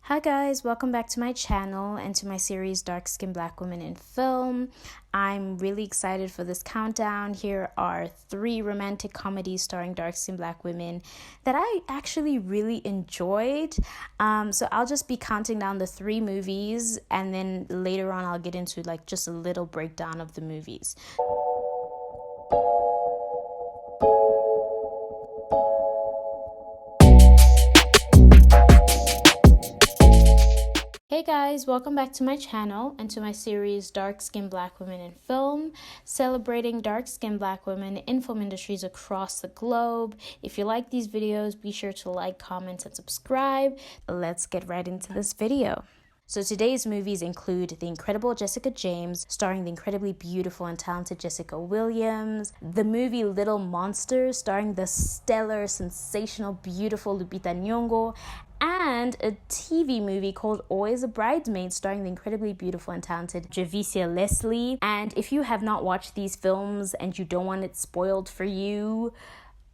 Hi guys, welcome back to my channel and to my series Dark Skinned Black Women in Film. I'm really excited for this countdown. Here are 3 romantic comedies starring dark skinned black women that I actually really enjoyed. So I'll just be counting down the 3 movies, and then later on I'll get into just a little breakdown of the movies. Hey guys, welcome back to my channel and to my series Dark Skinned Black Women in Film, celebrating dark skinned black women in film industries across the globe. If you like these videos, be sure to like, comment, and subscribe. Let's get right into this video. So today's movies include The Incredible Jessica James, starring the incredibly beautiful and talented Jessica Williams, the movie Little Monsters, starring the stellar, sensational, beautiful Lupita Nyong'o, and a TV movie called Always a Bridesmaid, starring the incredibly beautiful and talented Javicia Leslie. And if you have not watched these films and you don't want it spoiled for you,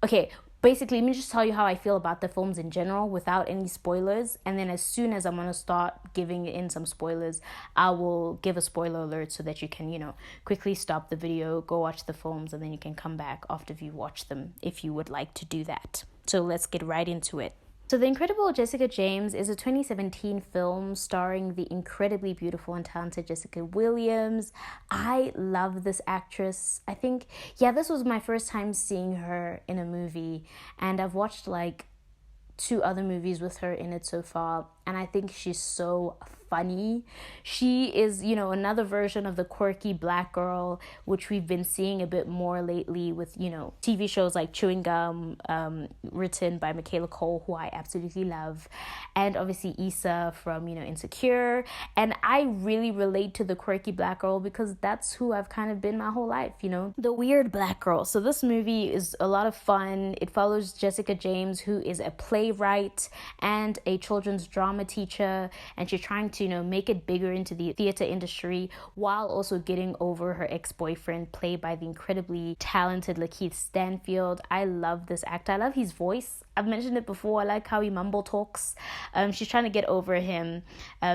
okay, basically, let me just tell you how I feel about the films in general without any spoilers. And then as soon as I'm going to start giving in some spoilers, I will give a spoiler alert so that you can, quickly stop the video, go watch the films, and then you can come back after you watch them if you would like to do that. So let's get right into it. So The Incredible Jessica James is a 2017 film starring the incredibly beautiful and talented Jessica Williams. I love this actress. I think, this was my first time seeing her in a movie, and I've watched 2 other movies with her in it so far, and I think she's so funny. She is, another version of the quirky black girl, which we've been seeing a bit more lately with, TV shows like Chewing Gum, written by Michaela Cole, who I absolutely love, and obviously Issa from, Insecure. And I really relate to the quirky black girl because that's who I've kind of been my whole life, the weird black girl. So this movie is a lot of fun. It follows Jessica James, who is a playwright and a children's drama teacher, and she's trying to make it bigger into the theater industry while also getting over her ex-boyfriend, played by the incredibly talented Lakeith Stanfield. I love this actor. I love his voice. I've mentioned it before. I like how he mumble talks. She's trying to get over him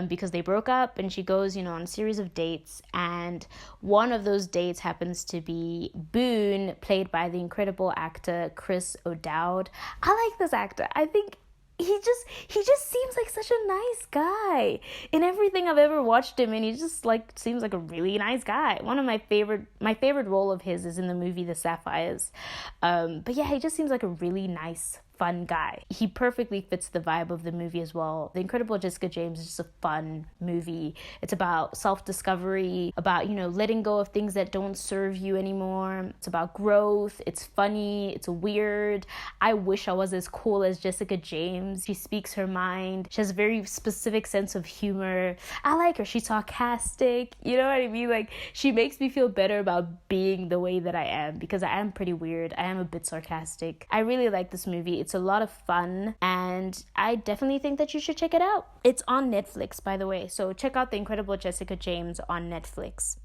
because they broke up, and she goes on a series of dates, and one of those dates happens to be Boone, played by the incredible actor Chris O'Dowd. I like this actor. I think he just seems like such a nice guy in everything I've ever watched him, and he just seems like a really nice guy. One of my favorite role of his is in the movie The Sapphires. But yeah, he just seems like a really nice, fun guy. He perfectly fits the vibe of the movie as well. The Incredible Jessica James is just a fun movie. It's about self-discovery, about, letting go of things that don't serve you anymore. It's about growth. It's funny. It's weird. I wish I was as cool as Jessica James. She speaks her mind. She has a very specific sense of humor. I like her. She's sarcastic. You know what I mean? She makes me feel better about being the way that I am, because I am pretty weird. I am a bit sarcastic. I really like this movie. It's a lot of fun, and I definitely think that you should check it out. It's on Netflix, by the way, so check out The Incredible Jessica James on Netflix.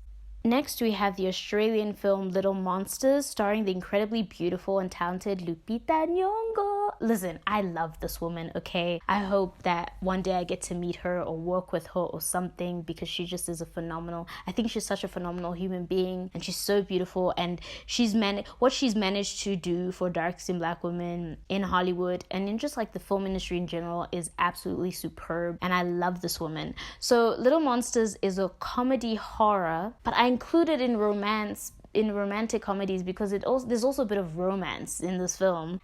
Next, we have the Australian film Little Monsters, starring the incredibly beautiful and talented Lupita Nyong'o. Listen, I love this woman, okay? I hope that one day I get to meet her or work with her or something, because she just is I think she's such a phenomenal human being, and she's so beautiful, and what she's managed to do for dark-skinned black women in Hollywood and in just the film industry in general is absolutely superb, and I love this woman. So Little Monsters is a comedy horror, but I included in romantic comedies because there's also a bit of romance in this film.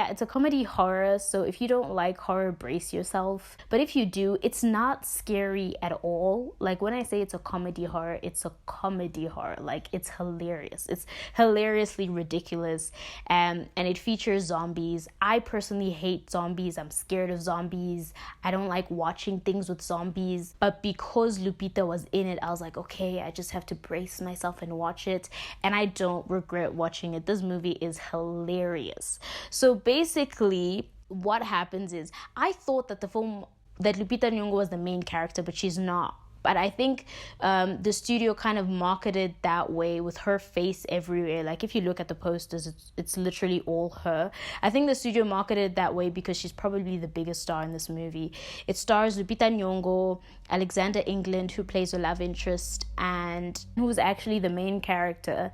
It's a comedy horror, so if you don't like horror, brace yourself. But if you do, it's not scary at all. When I say it's a comedy horror, it's a comedy horror. It's hilarious. It's hilariously ridiculous, and it features zombies. I personally hate zombies. I'm scared of zombies. I don't like watching things with zombies, but because Lupita was in it, I was like, okay, I just have to brace myself and watch it, and I don't regret watching it. This movie is hilarious. So basically what happens is, I thought that Lupita Nyong'o was the main character, but she's not. But I think the studio kind of marketed that way with her face everywhere. Like if you look at the posters, it's literally all her. I think the studio marketed that way because she's probably the biggest star in this movie. It stars Lupita Nyong'o, Alexander England, who plays her love interest and who was actually the main character,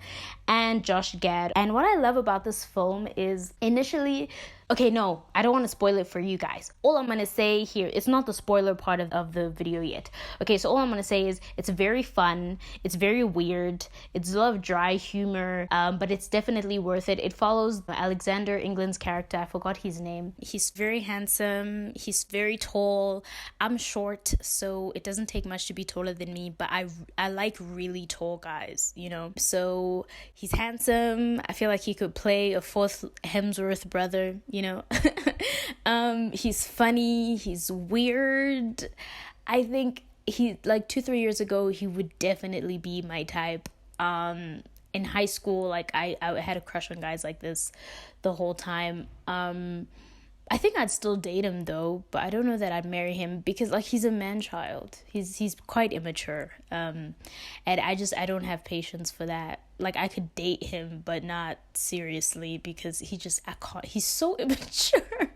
and Josh Gad. And what I love about this film is initially, okay, no, I don't want to spoil it for you guys. All I'm going to say here, it's not the spoiler part of the video yet. Okay, so all I'm going to say is it's very fun. It's very weird. It's a lot of dry humor, but it's definitely worth it. It follows Alexander England's character. I forgot his name. He's very handsome. He's very tall. I'm short, so it doesn't take much to be taller than me, but I like really tall guys, you know? So he's handsome. I feel like he could play a fourth Hemsworth brother, you know? He's funny. He's weird. I think he, like 2-3 years ago, he would definitely be my type. In high school, like I had a crush on guys like this the whole time. I think I'd still date him though, but I don't know that I'd marry him because like he's a man-child. He's quite immature. And I don't have patience for that. Like I could date him, but not seriously because he's so immature.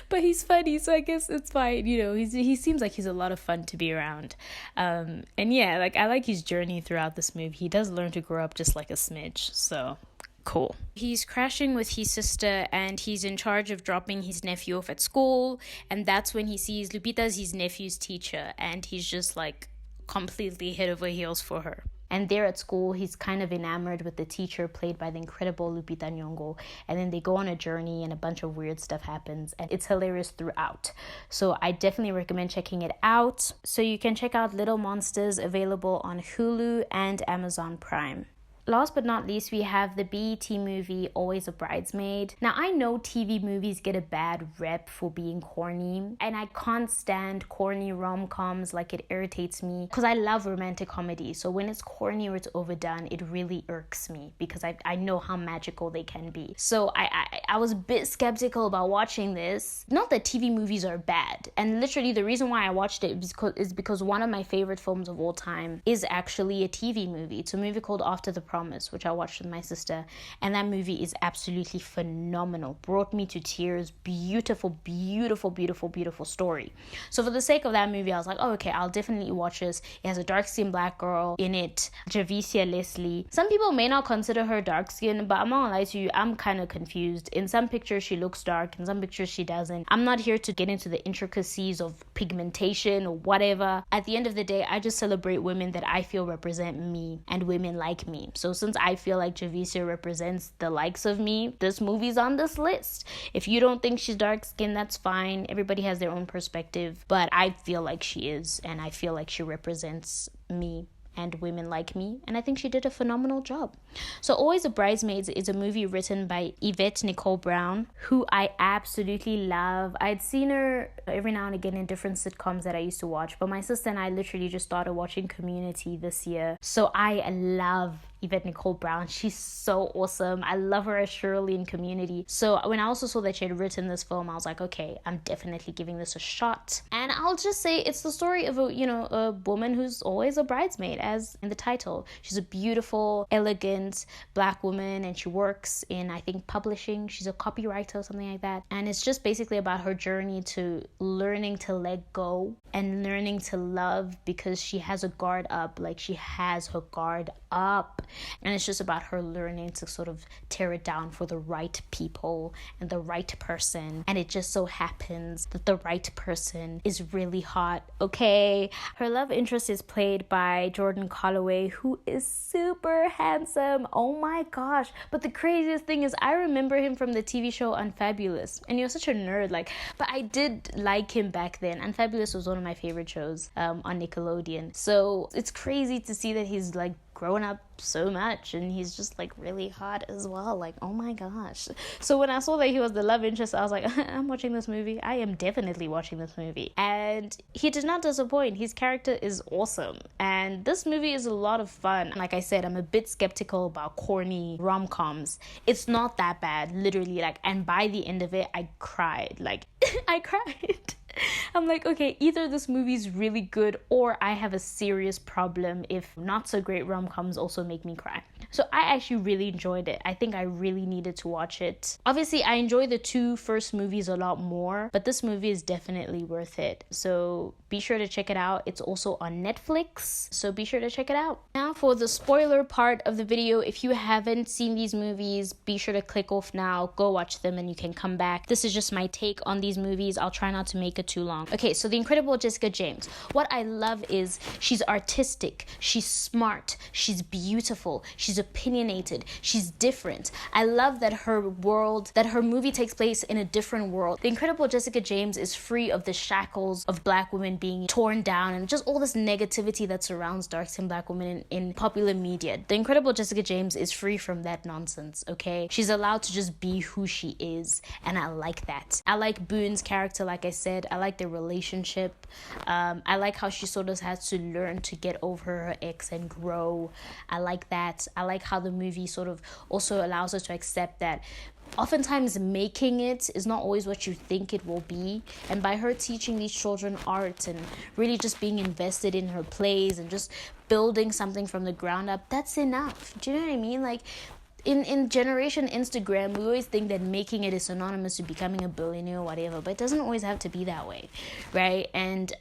But he's funny, so I guess it's fine. You know, he seems like he's a lot of fun to be around. And yeah, like I like his journey throughout this movie. He does learn to grow up just like a smidge, so cool. He's crashing with his sister and he's in charge of dropping his nephew off at school, and that's when he sees Lupita's his nephew's teacher, and he's just like completely head over heels for her. And there at school, he's kind of enamored with the teacher played by the incredible Lupita Nyong'o. And then they go on a journey and a bunch of weird stuff happens. And it's hilarious throughout. So I definitely recommend checking it out. So you can check out Little Monsters, available on Hulu and Amazon Prime. Last but not least, we have the BET movie Always a Bridesmaid. Now, I know TV movies get a bad rep for being corny, and I can't stand corny rom-coms. Like, it irritates me because I love romantic comedy. So when it's corny or it's overdone, it really irks me because I know how magical they can be. So I was a bit skeptical about watching this. Not that TV movies are bad, and literally the reason why I watched it is because one of my favorite films of all time is actually a TV movie. It's a movie called After the Promise, which I watched with my sister, and that movie is absolutely phenomenal. Brought me to tears. Beautiful, beautiful, beautiful, beautiful story. So for the sake of that movie, I was like, oh, okay, I'll definitely watch this. It has a dark-skinned black girl in it, Javicia Leslie. Some people may not consider her dark-skinned, but I'm not gonna lie to you, I'm kind of confused. In some pictures, she looks dark. In some pictures, she doesn't. I'm not here to get into the intricacies of pigmentation or whatever. At the end of the day, I just celebrate women that I feel represent me and women like me. So since I feel like Javicia represents the likes of me, this movie's on this list. If you don't think she's dark skinned, that's fine. Everybody has their own perspective, but I feel like she is, and I feel like she represents me and women like me, and I think she did a phenomenal job. So Always a Bridesmaid is a movie written by Yvette Nicole Brown, who I absolutely love. I'd seen her every now and again in different sitcoms that I used to watch, but my sister and I literally just started watching Community this year. So I love Yvette Nicole Brown. She's so awesome. I love her as Shirley in Community. So when I also saw that she had written this film, I was like, okay, I'm definitely giving this a shot. And I'll just say it's the story of a woman who's always a bridesmaid, as in the title. She's a beautiful, elegant black woman, and she works in, I think, publishing. She's a copywriter or something like that. And it's just basically about her journey to learning to let go and learning to love, because she has a guard up. Like, she has her guard up. And it's just about her learning to sort of tear it down for the right people and the right person. And it just so happens that the right person is really hot. Okay. Her love interest is played by Jordan Holloway, who is super handsome. Oh my gosh. But the craziest thing is, I remember him from the TV show Unfabulous. And he was such a nerd. But I did like him back then. Unfabulous was one of my favorite shows on Nickelodeon. So it's crazy to see that he's grown up so much, and he's just really hot as well. Oh my gosh. So when I saw that he was the love interest, I was like, I'm watching this movie. I am definitely watching this movie. And he did not disappoint. His character is awesome, and this movie is a lot of fun. Like I said, I'm a bit skeptical about corny rom-coms. It's not that bad, literally. And by the end of it, I cried. I cried. I'm like, okay, either this movie's really good or I have a serious problem if not so great rom-coms also make me cry. So I actually really enjoyed it. I think I really needed to watch it. Obviously, I enjoy the two first movies a lot more, but this movie is definitely worth it. So be sure to check it out. It's also on Netflix, so be sure to check it out. Now for the spoiler part of the video, if you haven't seen these movies, be sure to click off now, go watch them, and you can come back. This is just my take on these movies. I'll try not to make it too long. Okay, so The Incredible Jessica James. What I love is she's artistic, she's smart, she's beautiful, she's opinionated, she's different. I love that her movie takes place in a different world. The Incredible Jessica James is free of the shackles of Black women being torn down and just all this negativity that surrounds dark-skinned Black women in popular media. The Incredible Jessica James is free from that nonsense, okay? She's allowed to just be who she is, and I like that. I like Boone's character, like I said. I like their relationship. I like how she sort of has to learn to get over her ex and grow. I like that. I like how the movie sort of also allows us to accept that oftentimes making it is not always what you think it will be, and by her teaching these children art and really just being invested in her plays and just building something from the ground up, that's enough. Do you know what I mean? Like, in generation Instagram, we always think that making it is synonymous to becoming a billionaire or whatever, but it doesn't always have to be that way, right? And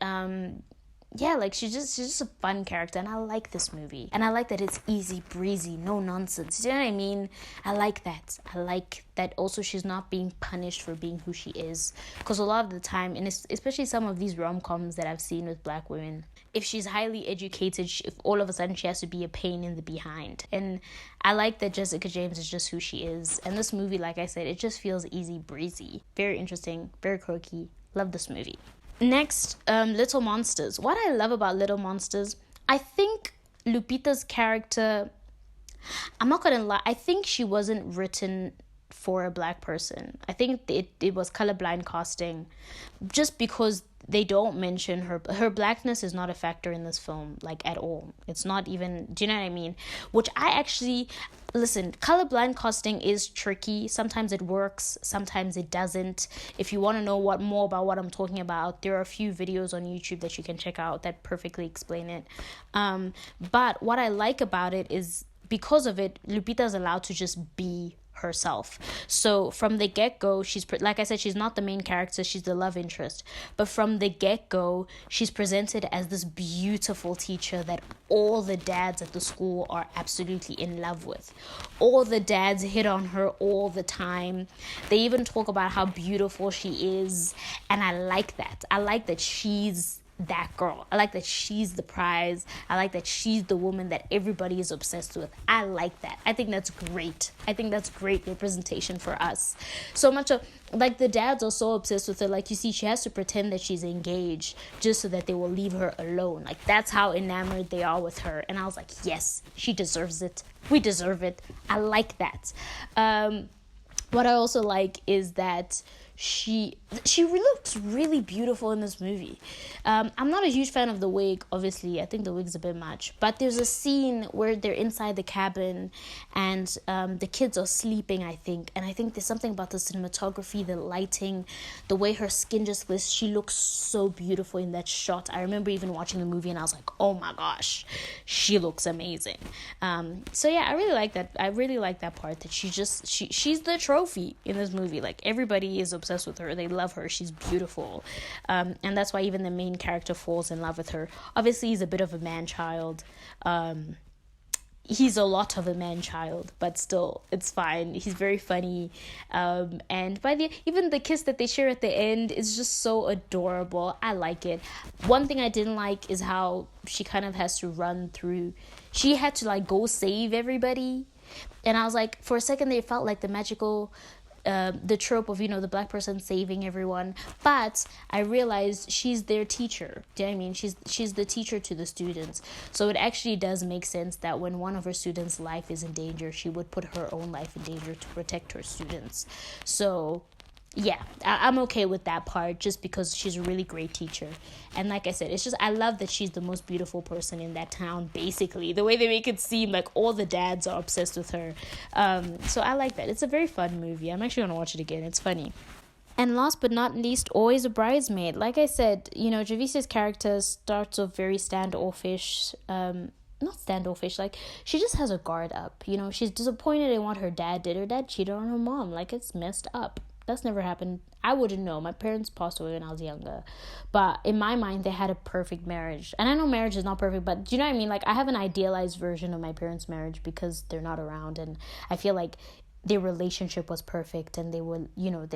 yeah, like she's just a fun character, and I like this movie, and I like that it's easy breezy, no nonsense. Do you know what I mean? I like that. I like that also she's not being punished for being who she is, because a lot of the time, and especially some of these rom-coms that I've seen with Black women, if she's highly educated, if all of a sudden she has to be a pain in the behind. And I like that Jessica James is just who she is, and this movie, like I said, it just feels easy breezy, very interesting, very quirky. Love this movie. Next, Little Monsters. What I love about Little Monsters, I think Lupita's character, I'm not gonna lie, I think she wasn't written for a Black person. I think it was colorblind casting, just because they don't mention her Blackness is not a factor in this film, like, at all. It's not even, do you know what I mean? Which I actually, listen, colorblind casting is tricky. Sometimes it works, sometimes it doesn't. If you want to know more about what I'm talking about, there are a few videos on YouTube that you can check out that perfectly explain it. But what I like about it is, because of it, Lupita is allowed to just be herself. So from the get-go, like I said, she's not the main character, she's the love interest, but from the get-go, she's presented as this beautiful teacher that all the dads at the school are absolutely in love with. All the dads hit on her all the time. They even talk about how beautiful she is, and I like that. I like that she's that girl. I like that she's the prize. I like that she's the woman that everybody is obsessed with. I like that. I think that's great. I think that's great representation for us. So much of, like, the dads are so obsessed with her. Like, you see, she has to pretend that she's engaged just so that they will leave her alone. Like, that's how enamored they are with her. And I was like, yes, she deserves it. We deserve it. I like that. What I also like is that she looks really beautiful in this movie. I'm not a huge fan of the wig, obviously. I think the wig's a bit much. But there's a scene where they're inside the cabin and the kids are sleeping, I think. And I think there's something about the cinematography, the lighting, the way her skin just glistens. She looks so beautiful in that shot. I remember even watching the movie and I was like, oh my gosh, she looks amazing. So yeah, I really like that. I really like that part, that she's the trophy in this movie. Like, everybody is obsessed with her. They love her. She's beautiful. And that's why even the main character falls in love with her. Obviously, he's a bit of a man-child. He's a lot of a man-child, but still, it's fine. He's very funny. And even the kiss that they share at the end is just so adorable. I like it. One thing I didn't like is how she kind of has to run through. She had to, like, go save everybody. And I was like, for a second, they felt like the magical... the trope of, the Black person saving everyone, but I realized she's their teacher. Do you know what I mean? She's the teacher to the students, so it actually does make sense that when one of her students' life is in danger, she would put her own life in danger to protect her students. So yeah, I'm okay with that part, just because she's a really great teacher. And like I said, it's just, I love that she's the most beautiful person in that town, basically. The way they make it seem like all the dads are obsessed with her. So I like that. It's a very fun movie. I'm actually going to watch it again. It's funny. And last but not least, always a bridesmaid. Like I said, Javicia's character starts off very standoffish. Not standoffish, like she just has her guard up. She's disappointed in what her dad did. Her dad cheated on her mom. Like, it's messed up. That's never happened. I wouldn't know. My parents passed away when I was younger. But in my mind, they had a perfect marriage. And I know marriage is not perfect, but do you know what I mean? Like, I have an idealized version of my parents' marriage because they're not around. And I feel like their relationship was perfect, and they were,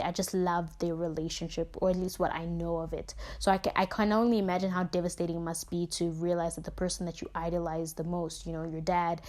I just loved their relationship, or at least what I know of it. So I can only imagine how devastating it must be to realize that the person that you idolize the most, your dad,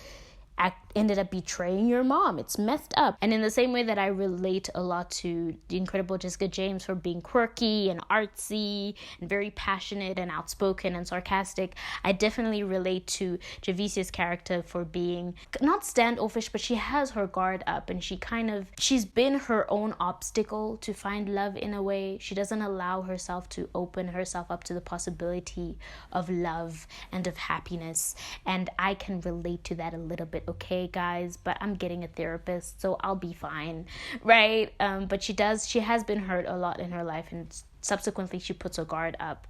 ended up betraying your mom. It's messed up. And in the same way that I relate a lot to the incredible Jessica James for being quirky and artsy and very passionate and outspoken and sarcastic, I definitely relate to Javicia's character for being not standoffish, but she has her guard up, and she's been her own obstacle to find love in a way. She doesn't allow herself to open herself up to the possibility of love and of happiness. And I can relate to that a little bit. Okay, guys, but I'm getting a therapist, so I'll be fine, right? But she has been hurt a lot in her life, and subsequently she puts her guard up.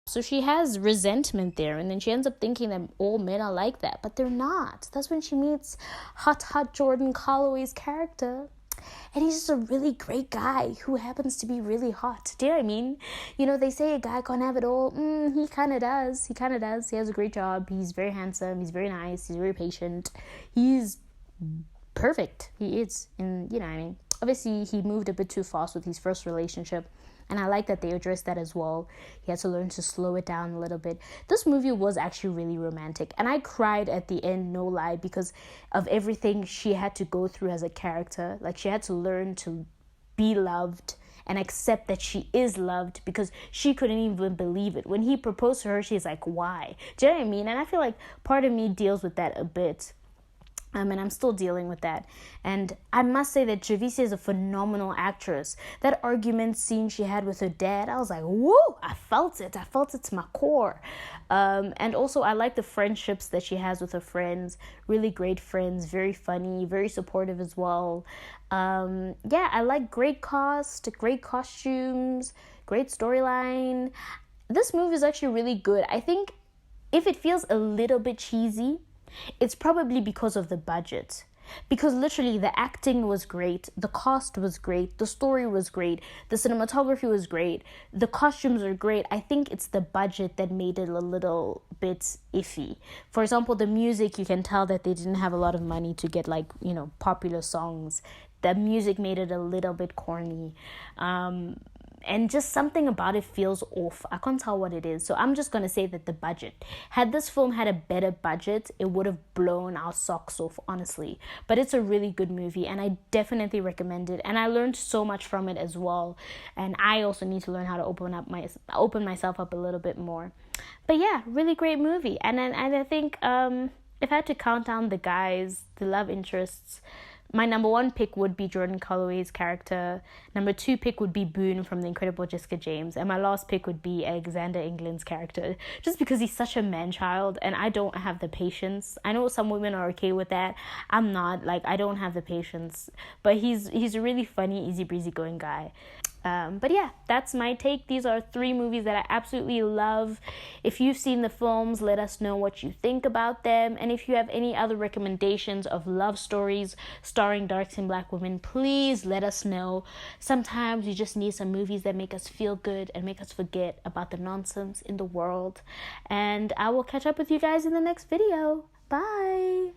So she has resentment there, and then she ends up thinking that all men are like that, but they're not. That's when she meets hot Jordan Calloway's character. And he's just a really great guy who happens to be really hot. Do you know what I mean? They say a guy can't have it all. He kind of does. He has a great job. He's very handsome. He's very nice. He's very patient. He's perfect. He is. And, what I mean? Obviously, he moved a bit too fast with his first relationship. And I like that they addressed that as well. He had to learn to slow it down a little bit. This movie was actually really romantic. And I cried at the end, no lie, because of everything she had to go through as a character. Like, she had to learn to be loved and accept that she is loved, because she couldn't even believe it. When he proposed to her, she's like, why? Do you know what I mean? And I feel like part of me deals with that a bit. And I'm still dealing with that. And I must say that Javicia is a phenomenal actress. That argument scene she had with her dad, I was like, whoa, I felt it to my core. And also, I like the friendships that she has with her friends. Really great friends, very funny, very supportive as well. I like great cast, great costumes, great storyline. This movie is actually really good. I think if it feels a little bit cheesy, it's probably because of the budget. Because literally the acting was great, the cast was great, the story was great, the cinematography was great, the costumes are great. I think it's the budget that made it a little bit iffy. For example, the music, you can tell that they didn't have a lot of money to get popular songs. The music made it a little bit corny. And just something about it feels off. I can't tell what it is. So I'm just going to say that the budget. Had this film had a better budget, it would have blown our socks off, honestly. But it's a really good movie, and I definitely recommend it. And I learned so much from it as well. And I also need to learn how to open myself up a little bit more. But yeah, really great movie. And I think if I had to count down the love interests, my number one pick would be Jordan Calloway's character. Number two pick would be Boone from The Incredible Jessica James. And my last pick would be Alexander England's character. Just because he's such a man-child and I don't have the patience. I know some women are okay with that. I'm not. I don't have the patience. But he's a really funny, easy-breezy going guy. But yeah, that's my take. These are 3 movies that I absolutely love. If you've seen the films, let us know what you think about them. And if you have any other recommendations of love stories starring dark-skinned Black women, please let us know. Sometimes we just need some movies that make us feel good and make us forget about the nonsense in the world. And I will catch up with you guys in the next video. Bye!